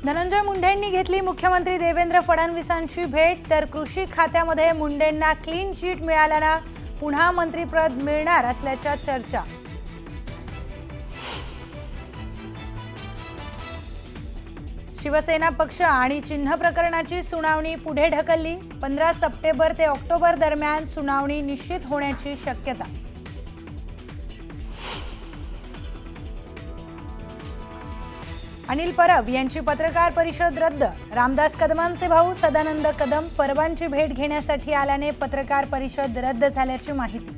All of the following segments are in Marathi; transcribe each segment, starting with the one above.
धनंजय मुंडेंनी घेतली मुख्यमंत्री देवेंद्र फडणवीसांची भेट। तर कृषी खात्यामध्ये मुंडेंना क्लीन चिट मिळाल्याने पुन्हा मंत्रिपद मिळणार असल्याच्या चर्चा। शिवसेना पक्ष आणि चिन्ह प्रकरणाची सुनावणी पुढे ढकलली। 15 सप्टेंबर ते ऑक्टोबर दरम्यान सुनावणी निश्चित होण्याची शक्यता। अनिल परब यांची पत्रकार परिषद रद्द। रामदास कदमांचे भाऊ सदानंद कदम परबांची भेट घेण्यासाठी आल्याने पत्रकार परिषद रद्द झाल्याची माहिती।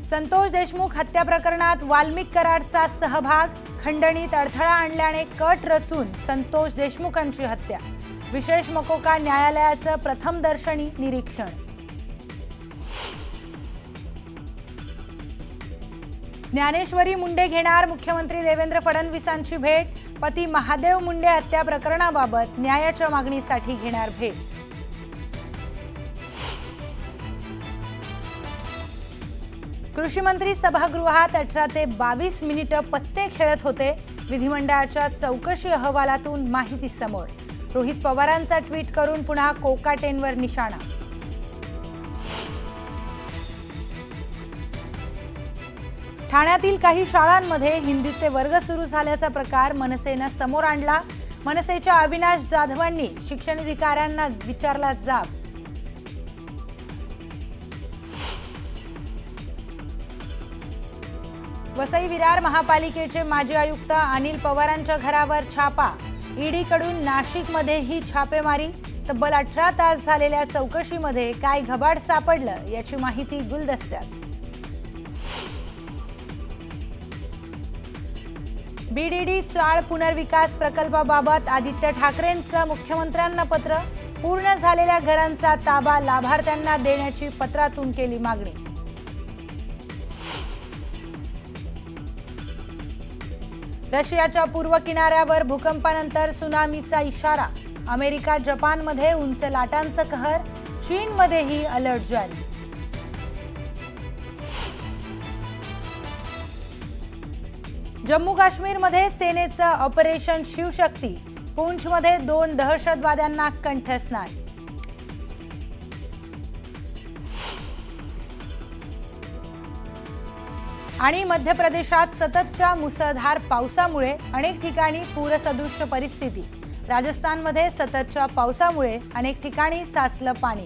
संतोष देशमुख हत्या प्रकरणात वाल्मिक कराडचा सहभाग। खंडणीत अडथळा आणल्याने कट रचून संतोष देशमुखांची हत्या। विशेष मकोका न्यायालयाचं प्रथमदर्शनी निरीक्षण। ज्ञानेश्वरी मुंडे घेणार मुख्यमंत्री देवेंद्र फडणवीसांची भेट। पती महादेव मुंडे हत्या प्रकरणाबाबत न्यायाच्या मागणीसाठी घेणार भेट। कृषी मंत्री सभागृहात 18 ते 22 मिनिटे पत्ते खेळत होते। विधिमंडळाच्या चौकशी अहवालातून माहिती समोर। रोहित पवारांचा ट्विट करून पुन्हा कोकाटेंवर निशाणा। ठाण्यातील काही शाळांमध्ये हिंदीचे वर्ग सुरू झाल्याचा प्रकार मनसेने समोर आणला। मनसेच्या अविनाश जाधवांनी शिक्षणाधिकाऱ्यांना विचारला जाब। वसई विरार महापालिकेचे माजी आयुक्त अनिल पवारांच्या घरावर छापा। ईडीकडून नाशिकमध्येही छापेमारी। तब्बल 18 तास झालेल्या चौकशीमध्ये काय घबाड सापडलं याची माहिती गुलदस्त्यात। बीडीडी चाळ पुनर्विकास प्रकल्पाबाबत आदित्य ठाकरेंचं मुख्यमंत्र्यांना पत्र। पूर्ण झालेल्या घरांचा ताबा लाभार्थ्यांना देण्याची पत्रातून केली मागणी। रशियाच्या पूर्व किनाऱ्यावर भूकंपानंतर सुनामीचा इशारा। अमेरिका जपानमध्ये उंच लाटांचा कहर। चीनमध्येही अलर्ट जारी। जम्मू काश्मीरमध्ये सेनेचं ऑपरेशन शिवशक्ती। पूंछमध्ये 2 दहशतवाद्यांना कंठस्नान। आणि मध्य प्रदेशात सततच्या मुसळधार पावसामुळे अनेक ठिकाणी पूरसदृश परिस्थिती। राजस्थानमध्ये सततच्या पावसामुळे अनेक ठिकाणी साचलं पाणी।